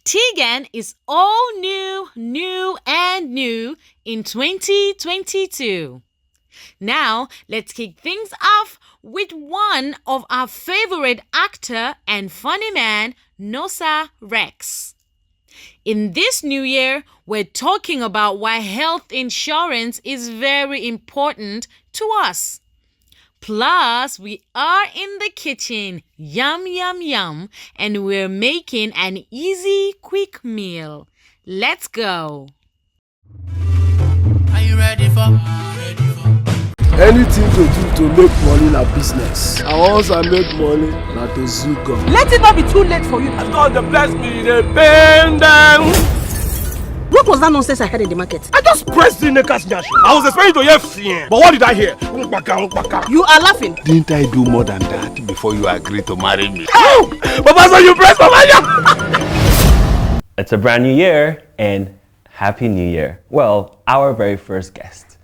Tegan is all new and new in 2022. Now, let's kick things off with one of our favorite actor and funny man, Nosa Rex. In this new year, we're talking about why health insurance is very important to us. Plus, we are in the kitchen, yum, yum, yum, and we're making an easy, quick meal. Let's go. Are you ready for? Anything to do to make money na business. And once I make money, na to zook up. Let it not be too late for you. As God dey bless me, dey bend down. What was that nonsense I heard in the market? I just pressed the Neka's nyash. I was expecting to hear FCN. But what did I hear? You are laughing. Didn't I do more than that before you agreed to marry me? Oh! Papa, so you pressed Mama. It's a brand new year and Happy New Year. Well, our very first guest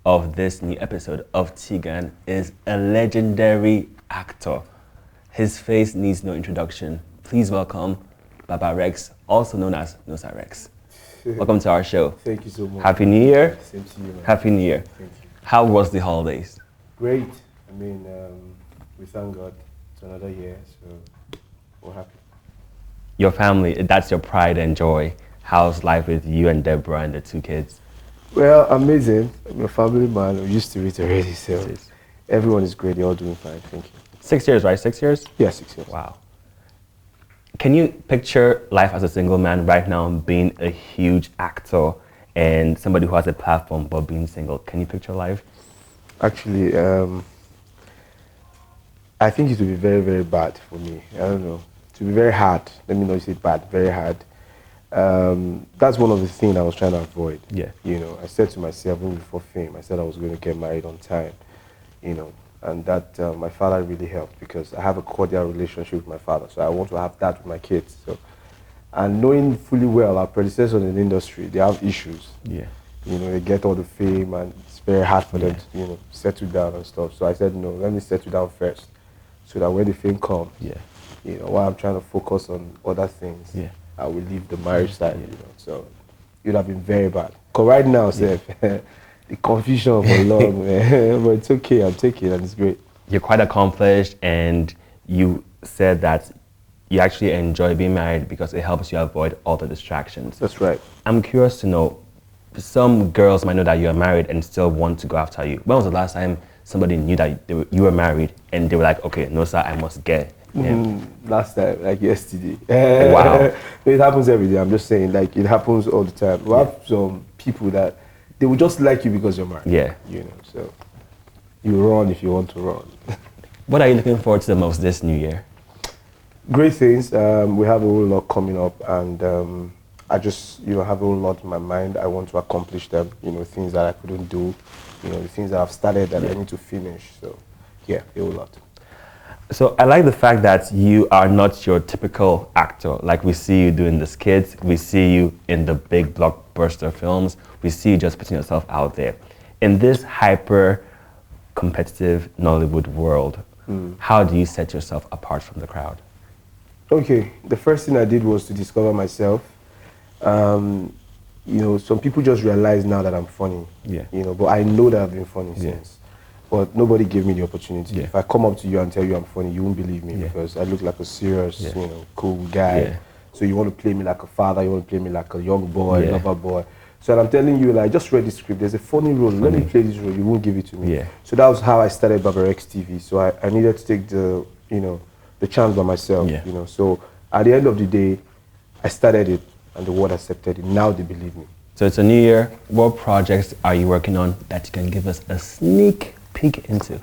of this new episode of Tegan is a legendary actor. His face needs no introduction. Please welcome Baba Rex, also known as Nosa Rex. Welcome to our show. Thank you so much. Happy New Year. Same to you, man. Happy New Year. Thank you. How was the holidays? Great. I mean, we thank God. It's another year, so we're happy. Your family, that's your pride and joy. How's life with you and Deborah and the two kids? Well, amazing. I'm a family man. I'm used to it already, so everyone is great. They're all doing fine. Thank you. 6 years, right? 6 years? Yeah, 6 years. Wow. Can you picture life as a single man right now being a huge actor and somebody who has a platform but being single? Can you picture life? Actually, I think it will be very, very bad for me. I don't know. It will be very hard. Let me not say bad, very hard. That's one of the things I was trying to avoid. Yeah. You know, I said to myself even before fame, I said I was going to get married on time, you know, and that my father really helped because I have a cordial relationship with my father, so I want to have that with my kids. So, and knowing fully well our predecessors in the industry, they have issues. Yeah. You know, they get all the fame and it's very hard for them to, you know, settle down and stuff. So I said, no, let me settle down first so that when the fame comes, you know, while I'm trying to focus on other things, I will leave the marriage side, you know. So it would have been very bad. Because right now, the confusion of a lot, man. But it's okay, I'm taking it and it's great. You're quite accomplished and you said that you actually enjoy being married because it helps you avoid all the distractions. That's right. I'm curious to know, some girls might know that you're married and still want to go after you. When was the last time somebody knew that you were married and they were like, okay, Nosa, I must get him? Last time, like yesterday. Wow. It happens every day, I'm just saying, like it happens all the time. We have some people that they will just like you because you're married. Yeah. You know, so you run if you want to run. What are you looking forward to the most this new year? Great things. We have a whole lot coming up, and I just, you know, have a whole lot in my mind. I want to accomplish them. You know, things that I couldn't do. You know, the things that I've started that I need to finish. So, yeah, a whole lot. So I like the fact that you are not your typical actor. Like we see you doing the skits, we see you in the big blockbuster films, we see you just putting yourself out there. In this hyper competitive Nollywood world, how do you set yourself apart from the crowd? Okay, the first thing I did was to discover myself. You know, some people just realize now that I'm funny. Yeah. You know, but I know that I've been funny since. But nobody gave me the opportunity. If I come up to you and tell you I'm funny, you won't believe me because I look like a serious, you know, cool guy. So you want to play me like a father, you want to play me like a young boy, lover boy. So I'm telling you, like, just read the script. There's a funny role. Let me play this role. You won't give it to me. So that was how I started Baba Rex TV. So I needed to take the, you know, the chance by myself. You know. So at the end of the day, I started it, and the world accepted it. Now they believe me. So it's a new year. What projects are you working on that you can give us a sneak peek into?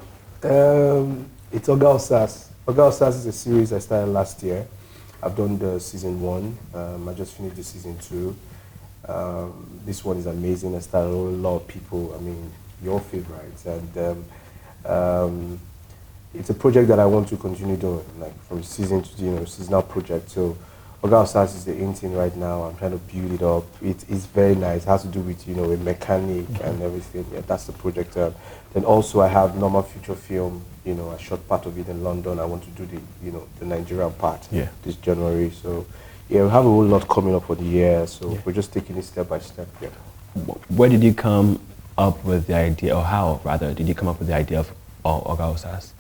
It's Oga Osas. Oga Osas is a series I started last year. I've done the season 1. I just finished the season 2. This one is amazing. I started a lot of people. I mean, your favorites, and it's a project that I want to continue doing, like from season to, you know, seasonal project. So Oga Osas is the in thing right now. I'm trying to build it up. It's very nice. It has to do with, you know, a mechanic and everything. Yeah, that's the project. Then also I have normal feature film. You know, I shot part of it in London. I want to do the, you know, the Nigerian part this January. So Yeah, we have a whole lot coming up for the year, so we're just taking it step by step. Yeah. Where did you come up with the idea, or how rather did you come up with the idea of Oga Osas?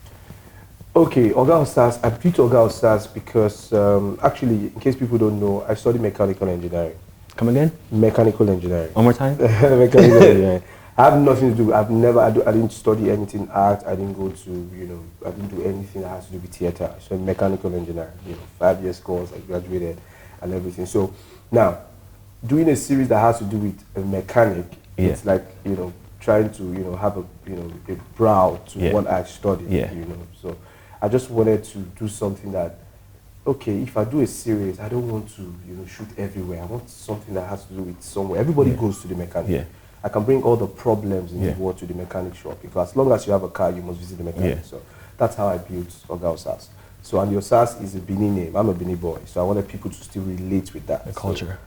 Okay, Oga Osas, I picked Oga Osas because actually, in case people don't know, I studied mechanical engineering. Come again? Mechanical engineering. One more time? Mechanical engineering. I have nothing to do. I didn't study anything art. I didn't go to, I didn't do anything that has to do with theater. So mechanical engineering, 5 years course, I graduated and everything. So now, doing a series that has to do with a mechanic, it's like, trying to, have a brow to what I studied, So I just wanted to do something that, okay, if I do a series, I don't want to, shoot everywhere. I want something that has to do with somewhere. Everybody goes to the mechanic. Yeah. I can bring all the problems in the world to the mechanic shop, because as long as you have a car, you must visit the mechanic. So that's how I built Oga Osas. So, and the Osas is a Benin name. I'm a Benin boy, so I wanted people to still relate with that. The culture.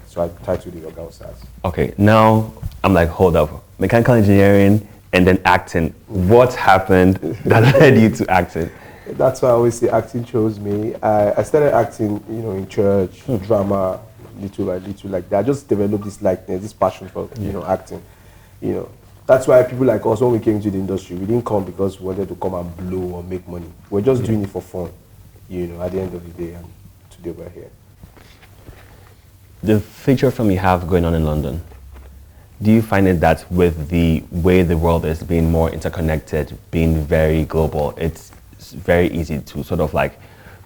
So I titled it Oga Osas. Okay, now I'm like, hold up. Mechanical engineering and then acting. What happened that led you to acting? That's why I always say acting chose me. I started acting, in church, drama, little like that. I just developed this likeness, this passion for, acting. That's why people like us, when we came to the industry, we didn't come because we wanted to come and blow or make money. We're just doing it for fun, at the end of the day, and today we're here. The feature film you have going on in London, do you find it that with the way the world is being more interconnected, being very global, it's very easy to sort of like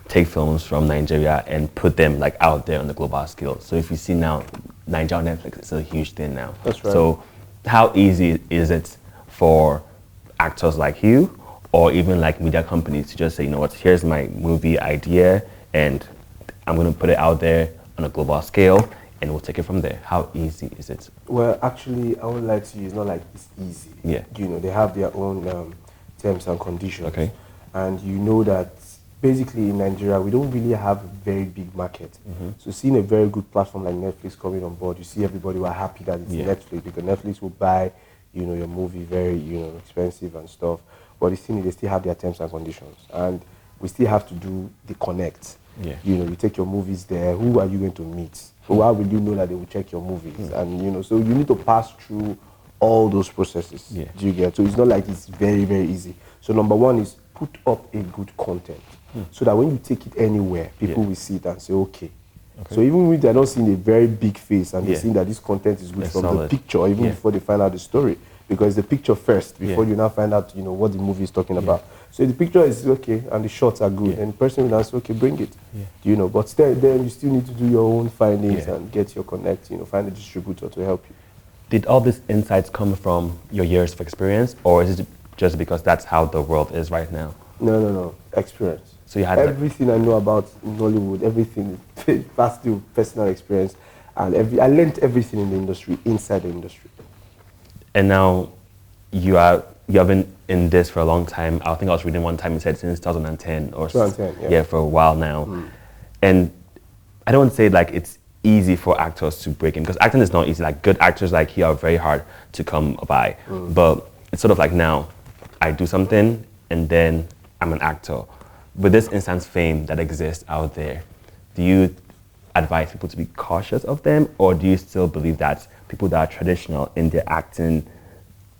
take films from Nigeria and put them like out there on the global scale? So if you see now, Nigeria Netflix is a huge thing now. That's right. So how easy is it for actors like you, or even like media companies, to just say, you know what, here's my movie idea and I'm going to put it out there on a global scale and we'll take it from there? How easy is it? Well, actually, I won't lie to you, it's not like it's easy. Yeah. They have their own terms and conditions. Okay. And you know that basically in Nigeria, we don't really have a very big market. So seeing a very good platform like Netflix coming on board, you see everybody were happy that it's Netflix, because Netflix will buy, your movie very, expensive and stuff. But the thing is, they still have their terms and conditions. And we still have to do the connect. Yeah. You take your movies there, who are you going to meet? So how will you know that they will check your movies? And, so you need to pass through all those processes. Yeah. Do you get? So it's not like it's very, very easy. So number one is put up a good content, so that when you take it anywhere, people will see it and say, okay. So even if they're not seeing a very big face and they're seeing that this content is good from solid. the picture, even before they find out the story, because the picture first, before you now find out, what the movie is talking about. So if the picture is okay and the shots are good, and the person will answer, okay, bring it. But then you still need to do your own findings and get your connect, find a distributor to help you. Did all these insights come from your years of experience, or is it just because that's how the world is right now? No. Experience. So you had everything I know about Nollywood, everything past through personal experience, and I learned everything in the industry, inside the industry. And now you have been in this for a long time. I think I was reading one time, you said since 2010 or 2010, for a while now. And I don't say like it's easy for actors to break in, because acting is not easy. Like good actors like you are very hard to come by. But it's sort of like now I do something and then I'm an actor. With this instant fame that exists out there, do you advise people to be cautious of them, or do you still believe that people that are traditional in their acting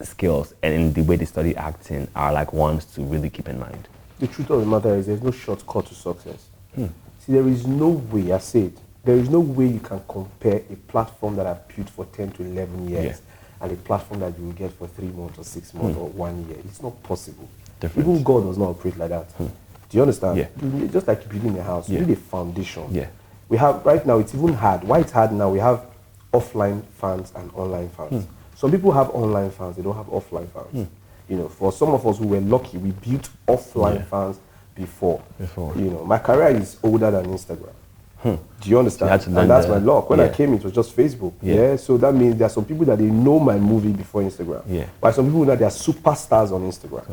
skills and in the way they study acting are like ones to really keep in mind? The truth of the matter is there's no shortcut to success. See, there is no way, I said, there is no way you can compare a platform that I've built for 10 to 11 years and a platform that you will get for 3 months or 6 months or 1 year. It's not possible. Different. Even God does not operate like that. Do you understand? Yeah. Just like building a house, you need a foundation. Yeah. We have, right now, it's even hard. Why it's hard now, we have offline fans and online fans. Some people have online fans, they don't have offline fans. For some of us who were lucky, we built offline fans before. My career is older than Instagram. Do you understand? So and that's my luck. When I came, it was just Facebook. So that means there are some people that they know my movie before Instagram. But some people that they are superstars on Instagram.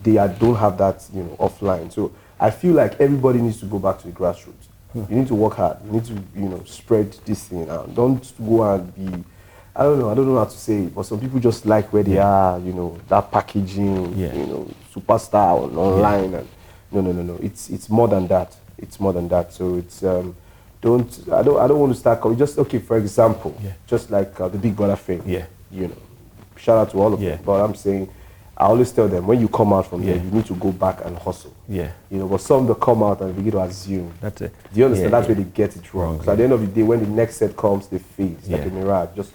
They don't have that, offline. So I feel like everybody needs to go back to the grassroots. You need to work hard. You need to, spread this thing out. Don't go and be, I don't know how to say it, but some people just like where they are, that packaging, superstar online. And no. It's more than that. It's more than that. So it's I don't want to start. Just okay. For example, Yeah. just like the Big Brother thing. Yeah. You know, shout out to all of Yeah. them. But I'm saying, I always tell them when you come out from there, Yeah. you need to go back and hustle. Yeah. You know, but some that come out and begin to assume. That's it. Do you understand? Yeah, That's yeah. where they get it wrong. Wrong, So at the end of the day, when the next set comes, they fade. It's like Yeah. a mirage. Just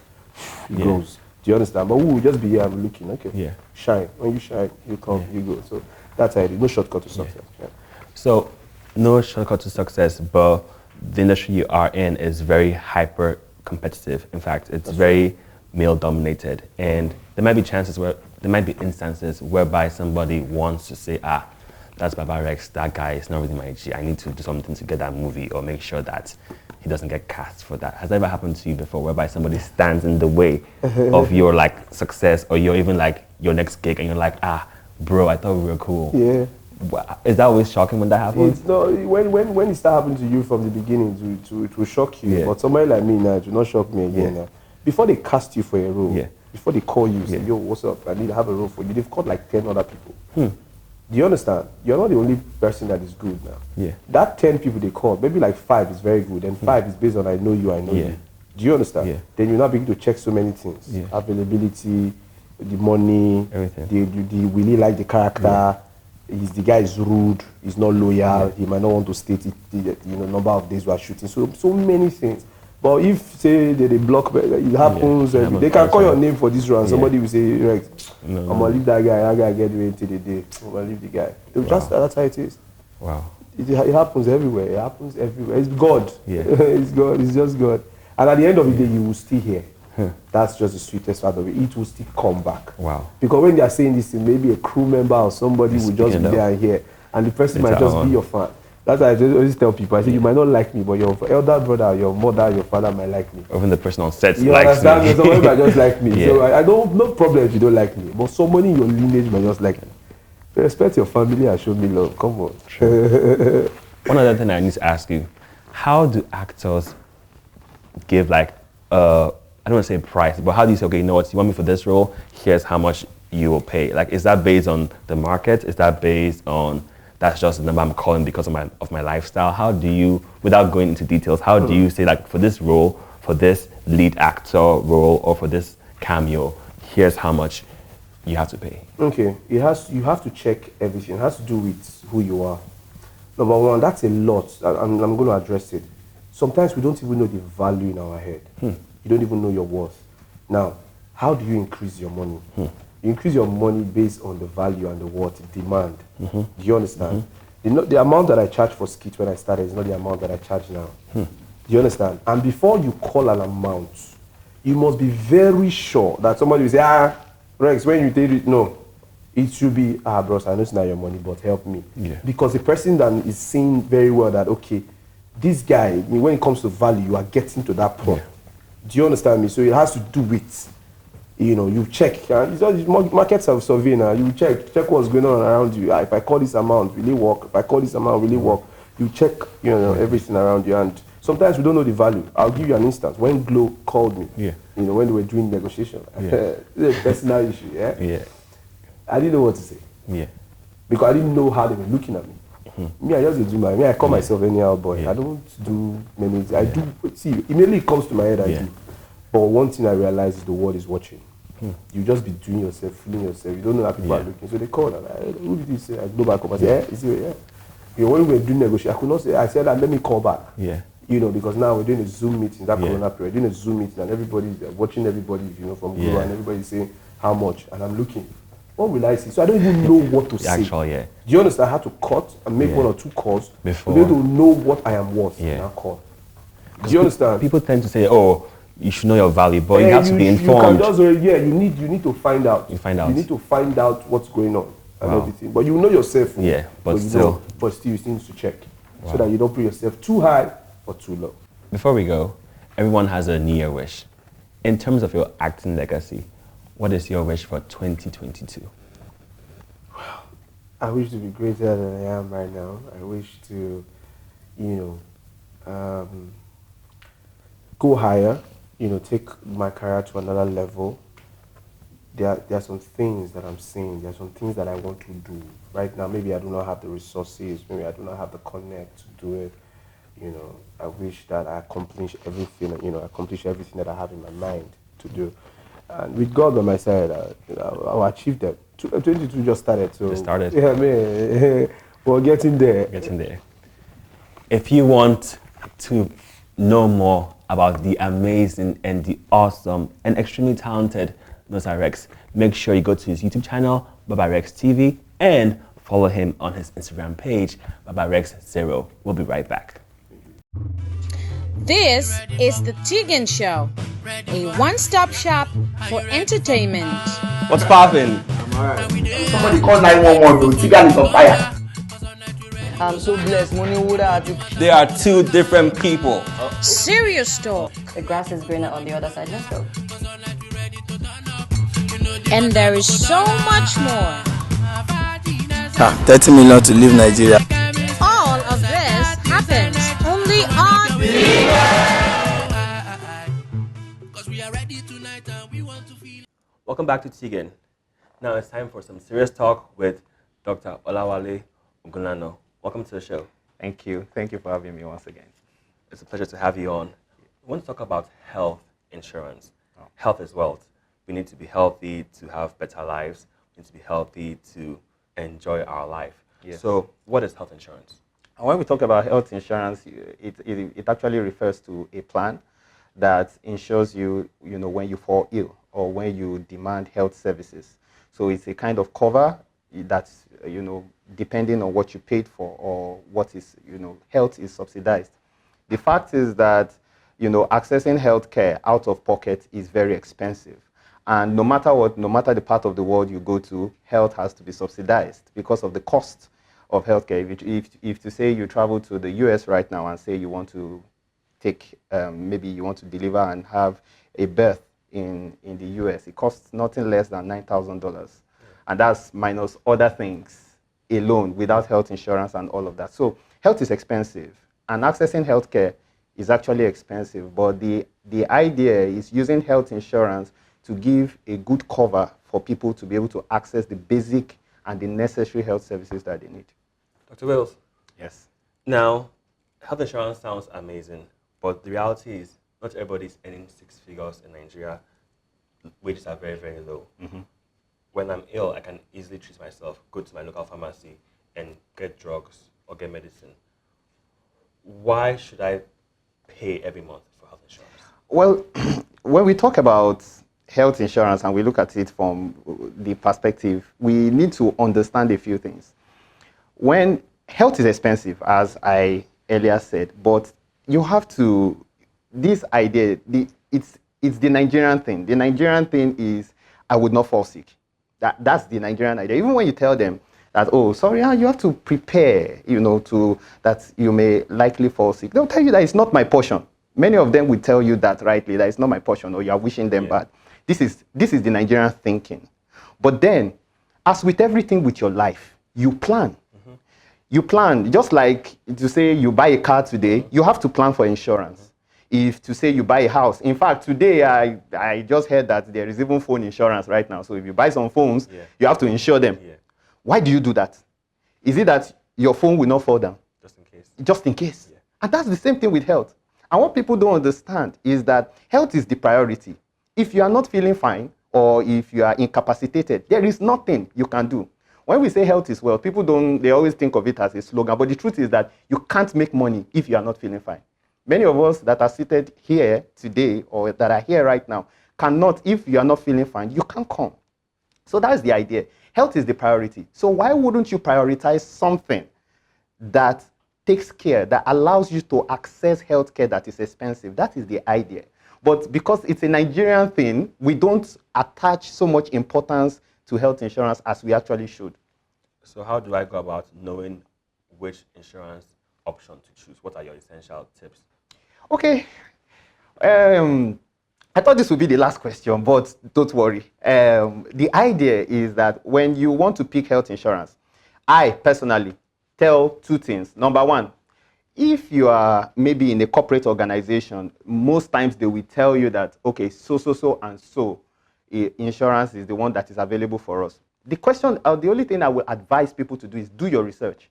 it Yeah. goes. Do you understand? But we will just be here and looking. Okay. Yeah. Shine. When you shine, you come, you go. So that's how it is. No shortcut to success. Yeah. So, no shortcut to success, but the industry you are in is very hyper competitive. In fact, it's very male dominated, and there might be instances whereby somebody wants to say, that's Baba Rex, that guy is not really my G. I need to do something to get that movie or make sure that he doesn't get cast for that. Has that ever happened to you before, whereby somebody stands in the way of your like success or your even like your next gig, and you're like, bro, I thought we were cool. Yeah. Is that always shocking when that happens? It's no, when it start happening to you from the beginning, it will shock you. Yeah. But somebody like me now, it will not shock me again. Yeah. Now. Before they cast you for a role, Yeah. before they call you, say, Yeah. yo, what's up? I need to have a role for you. They've called like 10 other people. Hmm. Do you understand? You're not the only person that is good now. Yeah. That 10 people they called, maybe like 5 is very good, and 5 is based on I know you. Yeah. You. Do you understand? Yeah. Then you now begin to check so many things. Yeah. Availability, the money, Everything. the will he like the character, the guy is rude, he's not loyal, he might not want to state it, the number of days we are shooting. So many things. But if say they block, it happens. Yeah. They can call your name for this round. Yeah. Somebody will say, Rex, No, I'm gonna leave that guy. That guy get away until the day. I'm gonna leave the guy. That's how it is. Wow. It happens everywhere. It happens everywhere. It's God. Yeah. It's God. It's just God. And at the end of the day, you will still hear. That's just the sweetest part of it. It will still come back. Wow. Because when they are saying this, maybe a crew member or somebody will just be speaking there and hear, and the person might Later just on. be your fan. That's why I just always tell people. I say you might not like me, but your elder brother, your mother, your father might like me. Even the person on set You likes understand? me. Somebody might just like me. Yeah. So I don't, no problem if you don't like me. But somebody in your lineage might just like me. Respect your family and show me love. Come on. One other thing I need to ask you, how do actors give like, I don't want to say price, but how do you say, okay, you know what, you want me for this role, here's how much you will pay? Like, is that based on the market? Is that based on, that's just the number I'm calling because of my lifestyle? How do you, without going into details, how do you say like for this role, for this lead actor role, or for this cameo, here's how much you have to pay? Okay, you have to check everything. It has to do with who you are. Number one, that's a lot. I'm going to address it. Sometimes we don't even know the value in our head. You don't even know your worth. Now, how do you increase your money? You increase your money based on the value and the worth, demand. Do you understand? The amount that I charge for skit when I started is not the amount that I charge now. Do you understand? And before you call an amount, you must be very sure that somebody will say, Rex, when you take it, no. It should be, bros, I know it's not your money, but help me. Yeah. Because the person that is seeing very well that, okay, this guy, when it comes to value, you are getting to that point. Do you understand me? So it has to do with, you check. It's all these markets have survey now. You check what's going on around you. If I call this amount, will it work? If I call this amount, will it work? You check, everything around you. And sometimes we don't know the value. I'll give you an instance. When Glow called me, when they were doing negotiation, it's a personal issue, Yeah. I didn't know what to say. Yeah. Because I didn't know how they were looking at me. Me, I just do I call myself anyhow boy. I don't do many things. I do, see, immediately it comes to my head, I do. But one thing I realize is the world is watching. You just be doing yourself, fooling yourself. You don't know how people are looking. So they call and who did you say? I go back up and say, is it, when we were doing negotiation, I could not say, I said, let me call back. Yeah. Because now we're doing a Zoom meeting, that Corona period, doing a Zoom meeting, and everybody's watching everybody, from Google, and everybody's saying how much, and I'm looking. What will I see? So I don't even know what to say. Actual, yeah. Do you understand? I had to cut and make 1 or 2 calls Before. to be able to know what I am worth in that call. Do you understand? People tend to say, oh, you should know your value, but you have to be informed. You can just, you need to find out. You find out. You need to find out what's going on and everything. But you know yourself. Yeah, but you still. know, but still you still need to check so that you don't put yourself too high or too low. Before we go, everyone has a New Year wish. In terms of your acting legacy, what is your wish for 2022? I wish to be greater than I am right now. I wish to, go higher, take my career to another level. There are some things that I'm seeing. There are some things that I want to do. Right now, maybe I do not have the resources. Maybe I do not have the connect to do it. I wish that I accomplish everything, accomplish everything that I have in my mind to do. And with God on my side, I'll achieve them. 22 just started, so Just started. yeah, man, we're getting there. Getting there. If you want to know more about the amazing and the awesome and extremely talented Nosa Rex, make sure you go to his YouTube channel, Baba Rex TV, and follow him on his Instagram page, Baba Rex 0. We'll be right back. This is the Tegan Show, a one-stop shop for entertainment. What's poppin'? Somebody call 911, bro. Tegan is on fire. I'm so blessed. Money would They are two different people. Serious talk. The grass is greener on the other side. Let's go. And there is so much more. 30 million to leave Nigeria. All of this happens only on Welcome back to Tegan. Now it's time for some serious talk with Dr. Wale Ogunlana. Welcome to the show. Thank you. Thank you for having me once again. It's a pleasure to have you on. We want to talk about health insurance. Health is wealth. We need to be healthy to have better lives. We need to be healthy to enjoy our life. Yes. So what is health insurance? And when we talk about health insurance, it actually refers to a plan that insures you, when you fall ill or when you demand health services. So it's a kind of cover that's, depending on what you paid for or what is, health is subsidized. The fact is that, accessing healthcare out of pocket is very expensive. And no matter what, no matter the part of the world you go to, health has to be subsidized because of the cost of healthcare. If to say you travel to the US right now and say you want to maybe you want to deliver and have a birth in the US, it costs nothing less than $9,000. And that's minus other things alone without health insurance and all of that. So health is expensive and accessing healthcare is actually expensive. But the idea is using health insurance to give a good cover for people to be able to access the basic and the necessary health services that they need. Dr. Wills. Yes. Now, health insurance sounds amazing, but the reality is not everybody is earning 6 figures in Nigeria. Wages are very, very low. Mm-hmm. When I'm ill, I can easily treat myself, go to my local pharmacy and get drugs or get medicine. Why should I pay every month for health insurance? Well, when we talk about health insurance and we look at it from the perspective, we need to understand a few things. When health is expensive, as I earlier said, but you have to, this idea, it's the Nigerian thing. The Nigerian thing is, I would not fall sick. That's the Nigerian idea. Even when you tell them that, oh, sorry, you have to prepare, that you may likely fall sick, they'll tell you that it's not my portion. Many of them will tell you that rightly, that it's not my portion, or you are wishing them bad. This is the Nigerian thinking. But then, as with everything with your life, you plan. Mm-hmm. You plan, just like to say you buy a car today, you have to plan for insurance. If to say you buy a house. In fact, today I just heard that there is even phone insurance right now. So if you buy some phones, you have to insure them. Yeah. Why do you do that? Is it that your phone will not fall down? Just in case. Just in case. Yeah. And that's the same thing with health. And what people don't understand is that health is the priority. If you are not feeling fine or if you are incapacitated, there is nothing you can do. When we say health is wealth, people they always think of it as a slogan. But the truth is that you can't make money if you are not feeling fine. Many of us that are seated here today or that are here right now cannot, if you are not feeling fine, you can't come. So that's the idea. Health is the priority. So why wouldn't you prioritize something that takes care, that allows you to access healthcare that is expensive? That is the idea. But because it's a Nigerian thing, we don't attach so much importance to health insurance as we actually should. So how do I go about knowing which insurance option to choose? What are your essential tips? Okay. I thought this would be the last question, but don't worry. The idea is that when you want to pick health insurance, I personally tell two things. Number one, if you are maybe in a corporate organization, most times they will tell you that, okay, so and so insurance is the one that is available for us. The only thing I will advise people to do is do your research.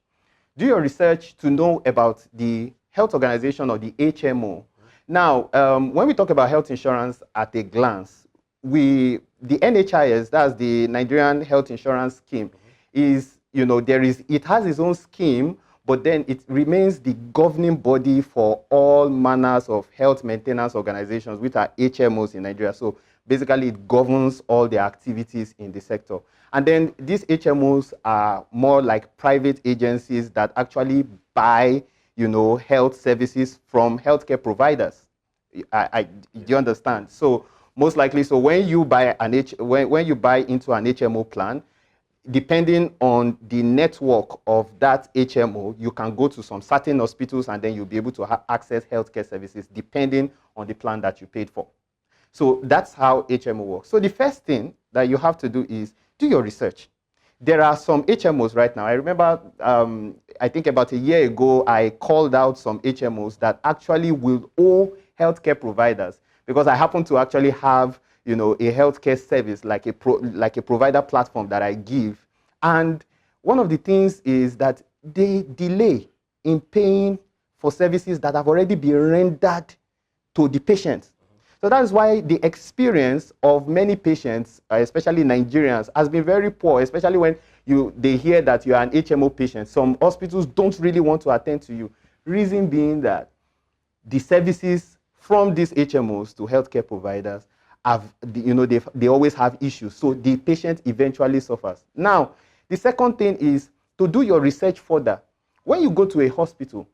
Do your research to know about the health organization, or the HMO. Now, when we talk about health insurance at a glance, the NHIS, that's the Nigerian Health Insurance Scheme, is, it has its own scheme, but then it remains the governing body for all manners of health maintenance organizations, which are HMOs in Nigeria. So basically, it governs all the activities in the sector. And then these HMOs are more like private agencies that actually buy, health services from healthcare providers. Do you understand? So most likely, so when you buy when you buy into an HMO plan, depending on the network of that HMO, you can go to some certain hospitals and then you'll be able to access healthcare services depending on the plan that you paid for. So that's how HMO works. So the first thing that you have to do is do your research. There are some HMOs right now. I remember, I think about a year ago, I called out some HMOs that actually will owe healthcare providers, because I happen to actually have, a healthcare service, like a provider platform that I give. And one of the things is that they delay in paying for services that have already been rendered to the patients. So that's why the experience of many patients, especially Nigerians, has been very poor, especially when they hear that you are an HMO patient. Some hospitals don't really want to attend to you. Reason being that the services from these HMOs to healthcare providers they always have issues. So the patient eventually suffers. Now, the second thing is to do your research further. When you go to a hospital,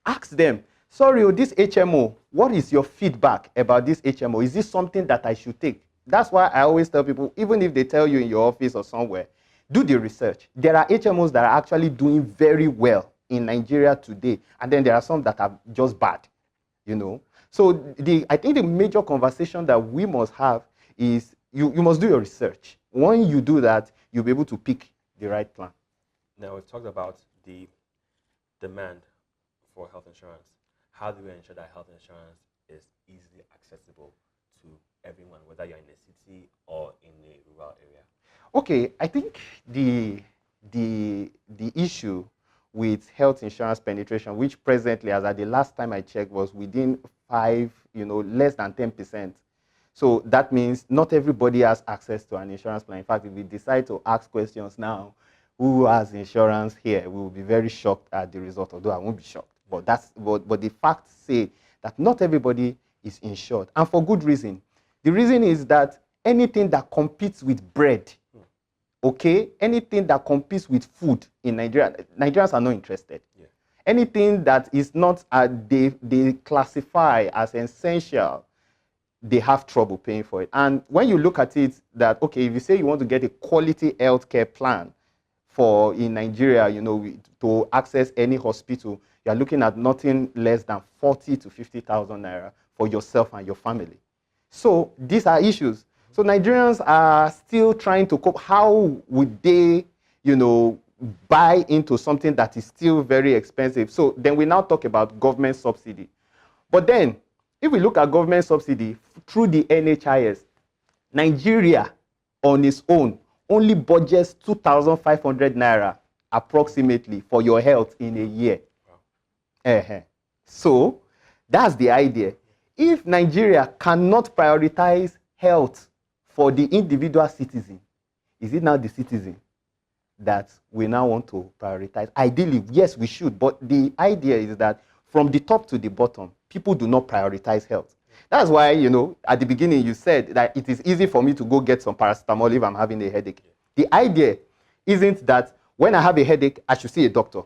ask them, sorry, this HMO, what is your feedback about this HMO? Is this something that I should take? That's why I always tell people, even if they tell you in your office or somewhere, do the research. There are HMOs that are actually doing very well in Nigeria today, and then there are some that are just bad, So I think the major conversation that we must have is you must do your research. When you do that, you'll be able to pick the right plan. Now, we've talked about the demand for health insurance. How do we ensure that health insurance is easily accessible to everyone, whether you're in a city or in a rural area? Okay, I think the issue with health insurance penetration, which presently, as at the last time I checked, was within less than 10%. So that means not everybody has access to an insurance plan. In fact, if we decide to ask questions now, who has insurance here, we will be very shocked at the result, although I won't be shocked. But the facts say that not everybody is insured, and for good reason. The reason is that anything that competes with bread, anything that competes with food in Nigeria, Nigerians are not interested. Yeah. Anything that is not, they classify as essential, they have trouble paying for it. And when you look at it, that, if you say you want to get a quality healthcare plan in Nigeria, to access any hospital, you're looking at nothing less than 40 to 50,000 naira for yourself and your family. So these are issues. So Nigerians are still trying to cope. How would they, buy into something that is still very expensive? So then we now talk about government subsidy. But then, if we look at government subsidy through the NHIS, Nigeria on its own only budgets 2,500 naira approximately for your health in a year. Wow. So that's the idea. If Nigeria cannot prioritize health for the individual citizen, is it now the citizen that we now want to prioritize? Ideally, yes, we should. But the idea is that from the top to the bottom, people do not prioritize health. That's why, at the beginning you said that it is easy for me to go get some paracetamol if I'm having a headache. The idea isn't that when I have a headache, I should see a doctor.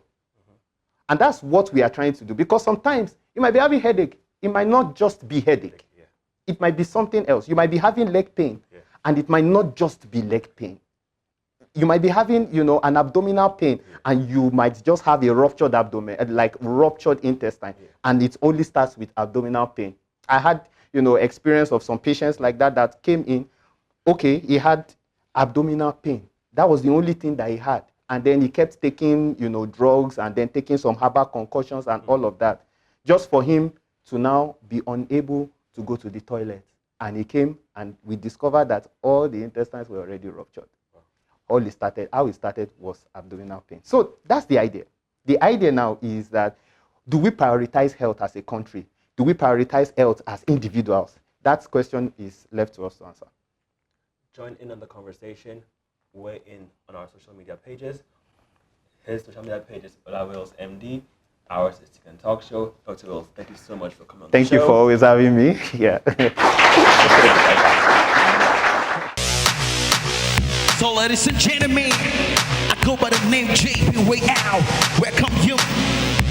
And that's what we are trying to do. Because sometimes you might be having a headache. It might not just be headache. Yeah. It might be something else. You might be having leg pain. Yeah. And it might not just be leg pain. You might be having, an abdominal pain, and you might just have a ruptured abdomen, like ruptured intestine, and it only starts with abdominal pain. I had, experience of some patients like that came in. He had abdominal pain. That was the only thing that he had. And then he kept taking, drugs, and then taking some herbal concoctions and all of that, just for him to now be unable to go to the toilet. And he came, and we discovered that all the intestines were already ruptured. How it started was abdominal pain. So that's the idea. The idea now is that do we prioritize health as a country? Do we prioritize health as individuals? That question is left to us to answer. Join in on the conversation. Weigh in on our social media pages. His social media page is Wales MD. Ours is Tegan Talk Show. Dr. Wills, thank you so much for coming on the show. Thank you for always having me. Yeah. So ladies and gentlemen, I go by the name JP Way Out. Welcome you.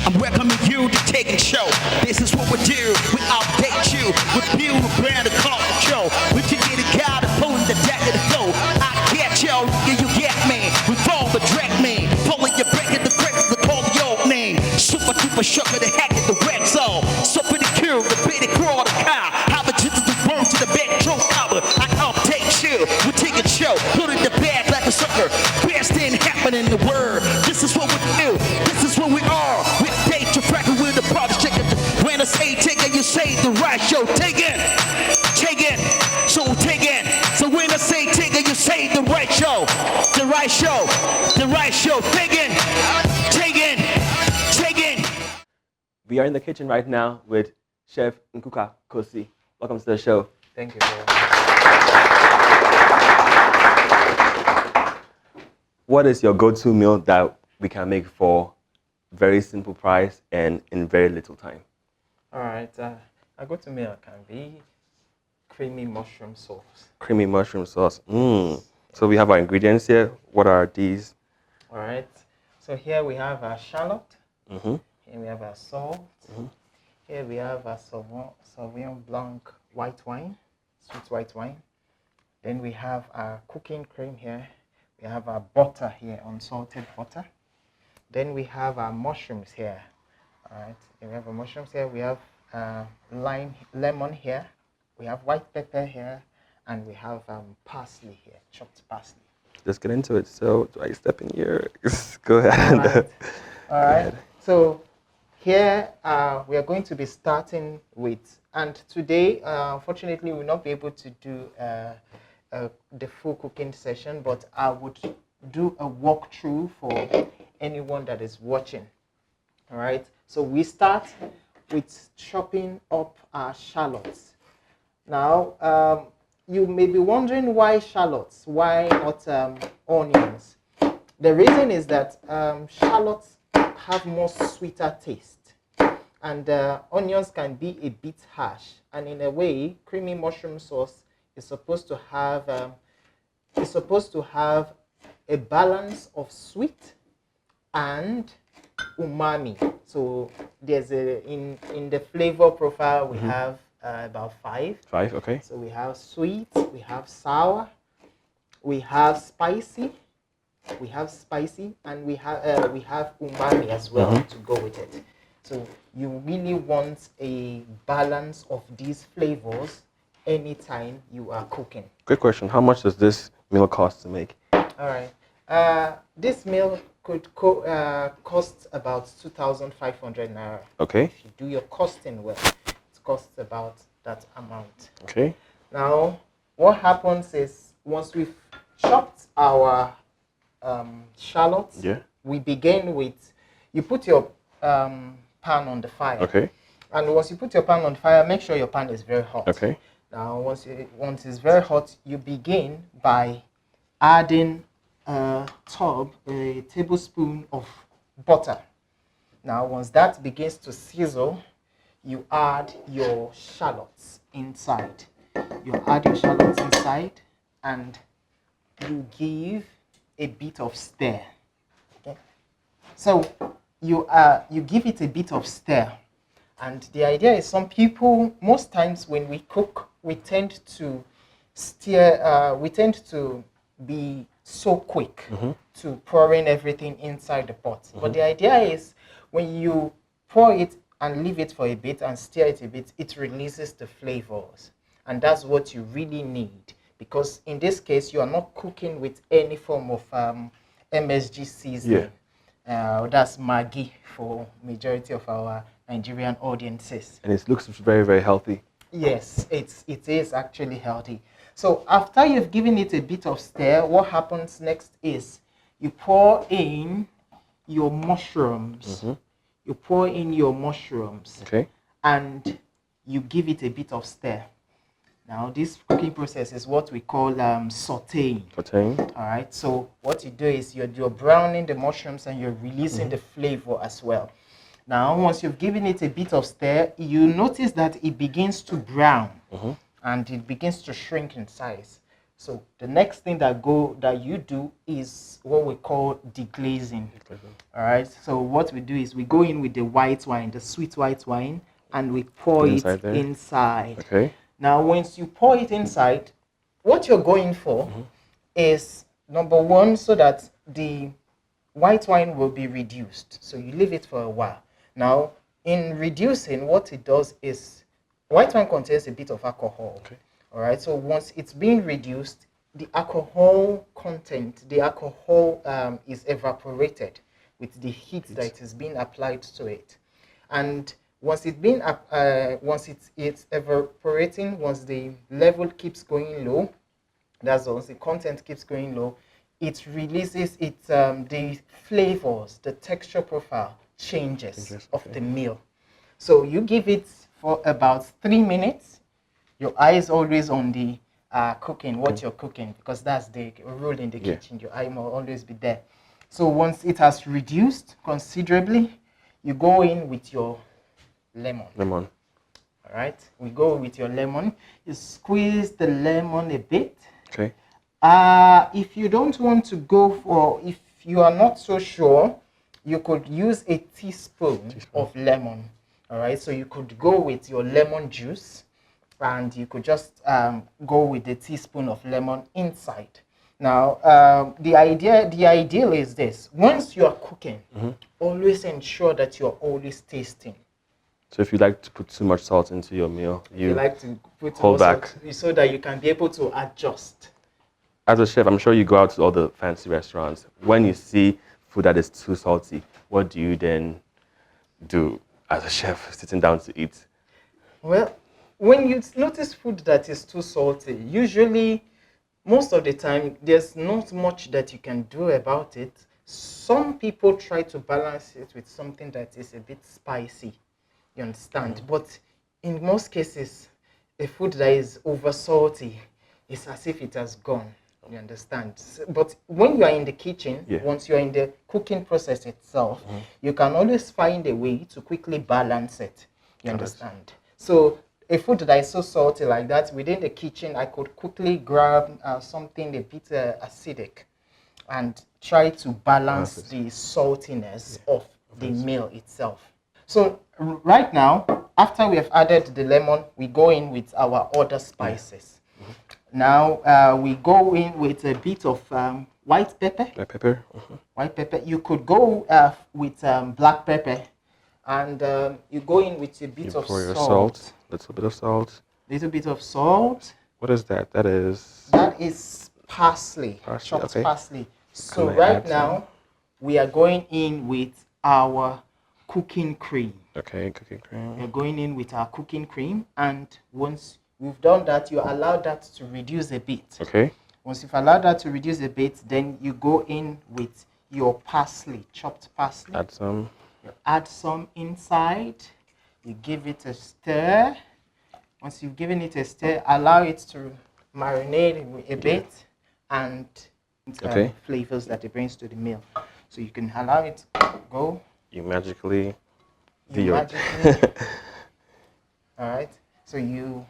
I'm welcoming you to Tegan Show. This is what we do. We update you. We build a brand of culture show. We can get a guy to pulling the deck of the flow. I get you, yeah, you get me. We fall the drag me. Pulling your break at the crack of the call the old name. Super duper shocker, the hack at the red zone. So pretty cool, the pretty crawl the car. How the jitters the worm to the bed, Joe cover. I update you. We take a show. Put in the bag like a sucker. Best thing happening in the world. This is what we do. This is what we are. We update your record with the props. Check it. When I say Tegan, you say the right show. Tegan. Tegan. So Tegan. So when I say Tegan, you say the right show. The right show. The right show. Tegan. Tegan. Tegan. We are in the kitchen right now with Chef Kosi. Welcome to the show. Thank you very much. What is your go-to meal that we can make for very simple price and in very little time? All right, a go-to meal can be creamy mushroom sauce. Creamy mushroom sauce. So we have our ingredients here. What are these? All right, so here we have our shallot. Mm-hmm. Here we have our salt. Mm-hmm. Here we have our Sauvignon Blanc white wine, sweet white wine. Then we have our cooking cream here. We have our butter here, unsalted butter. Then we have our mushrooms here. All right, we have our mushrooms here. We have lemon here. We have white pepper here, and we have parsley here, chopped parsley. Let's get into it. So, do I step in here? Go ahead. All right. All right. So here we are going to be starting with, and today, unfortunately, we will not be able to do the full cooking session, but I would do a walkthrough for anyone that is watching. All right, so we start with chopping up our shallots. Now, you may be wondering why shallots, why not onions? The reason is that shallots have more sweeter taste, and onions can be a bit harsh, and in a way, creamy mushroom sauce is supposed to have a balance of sweet and umami. So there's in the flavor profile we have about 5. 5, okay. So we have sweet, we have sour, we have spicy, and we have umami as well to go with it. So you really want a balance of these flavors anytime you are cooking. Quick question, how much does this meal cost to make? All right, this meal could cost about 2,500 naira. Okay. If you do your costing well, it costs about that amount. Okay. Now, what happens is once we've chopped our shallots, we begin with, you put your pan on the fire. Okay. And once you put your pan on fire, make sure your pan is very hot. Okay. Now, once it's very hot, you begin by adding a tablespoon of butter. Now, once that begins to sizzle, you add your shallots inside. You add your shallots inside, and you give a bit of stir. Okay. So you give it a bit of stir. And the idea is some people, most times when we cook, we tend to be so quick to pouring everything inside the pot. But the idea is when you pour it and leave it for a bit and stir it a bit, it releases the flavors. And that's what you really need. Because in this case, you are not cooking with any form of MSG seasoning. That's Maggi for majority of our Nigerian audiences. And it looks very, very healthy. Yes, it is actually healthy. So after you've given it a bit of stir, what happens next is you pour in your mushrooms. you pour in your mushrooms. Okay. And you give it a bit of stir. Now, this cooking process is what we call sauteing. Sauteing. All right. So what you do is you're browning the mushrooms and you're releasing the flavor as well. Now, once you've given it a bit of stir, you notice that it begins to brown and it begins to shrink in size. So the next thing that you do is what we call deglazing. All right. So what we do is we go in with the white wine, the sweet white wine, and we pour it inside. Okay. Now, once you pour it inside, what you're going for is, number one, so that the white wine will be reduced. So you leave it for a while. Now, in reducing, what it does is, white wine contains a bit of alcohol. Okay. All right. So once it's being reduced, the alcohol content, the alcohol is evaporated with the heat that is being applied to it. And once it's evaporating, once the level keeps going low, once the content keeps going low, it releases the flavors, the texture profile changes of the meal. So you give it for about 3 minutes. Your eye is always on the cooking, what you're cooking, because that's the rule in the kitchen. Your eye will always be there. So once it has reduced considerably, you go in with your lemon. All right. We go with your lemon. You squeeze the lemon a bit. Okay. If you don't want to go for, if you are not so sure, you could use a teaspoon of lemon. All right. So you could go with your lemon juice, and you could just go with the teaspoon of lemon inside. Now, the ideal is this: once you are cooking, always ensure that you're always tasting. So if you like to put too much salt into your meal, you like to put hold back so that you can be able to adjust. As a chef, I'm sure you go out to all the fancy restaurants. When you see food that is too salty, what do you then do as a chef sitting down to eat? Well, when you notice food that is too salty, usually, most of the time, there's not much that you can do about it. Some people try to balance it with something that is a bit spicy. You understand? But in most cases, a food that is over salty is as if it has gone. You understand? But when you are in the kitchen, once you are in the cooking process itself, you can always find a way to quickly balance it. You understand? So a food that is so salty like that, within the kitchen, I could quickly grab something a bit acidic and try to balance the saltiness of the meal itself. So right now, after we have added the lemon, we go in with our other spices. Now we go in with a bit of white pepper. White pepper. You could go with black pepper, and you go in with a bit of salt. Little bit of salt. Little bit of salt. What is that? That is parsley. Chopped parsley. So right now, we are going in with our cooking cream. Okay, cooking cream. We're going in with our cooking cream, and once we've done that, you allow that to reduce a bit. Okay. Once you've allowed that to reduce a bit, then you go in with your parsley, chopped parsley. Add some. You add some inside. You give it a stir. Once you've given it a stir, allow it to marinate a bit and flavors that it brings to the meal. So you can allow it to go. You magically do it. All right. So you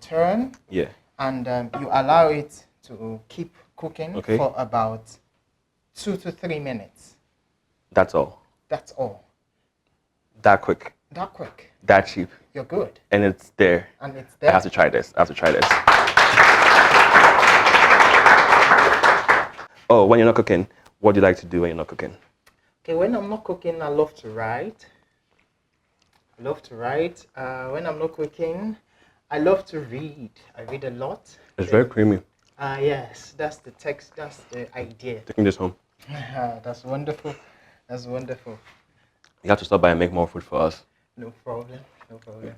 turn. Yeah. And you allow it to keep cooking for about 2 to 3 minutes. That's all. That's all. That quick. That quick. That cheap. You're good. And it's there. And it's there. I have to try this. Oh, when you're not cooking, what do you like to do when you're not cooking? Okay, when I'm not cooking, I love to write. When I'm not cooking, I love to read. I read a lot. It's very creamy. Yes, that's the text. That's the idea. Taking this home. That's wonderful. That's wonderful. You have to stop by and make more food for us. No problem. No problem.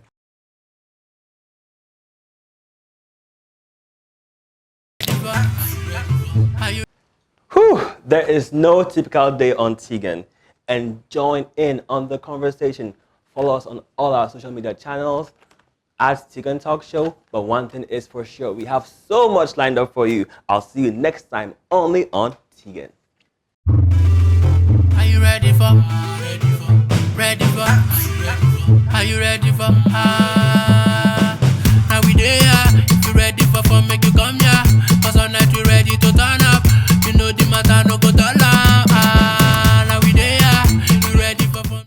Whew, there is no typical day on Tegan. and join in on the conversation. Follow us on all our social media channels at Tegan Talk Show. But one thing is for sure, we have so much lined up for you. I'll see you next time only on Tegan. Are you ready for? Are you ready for?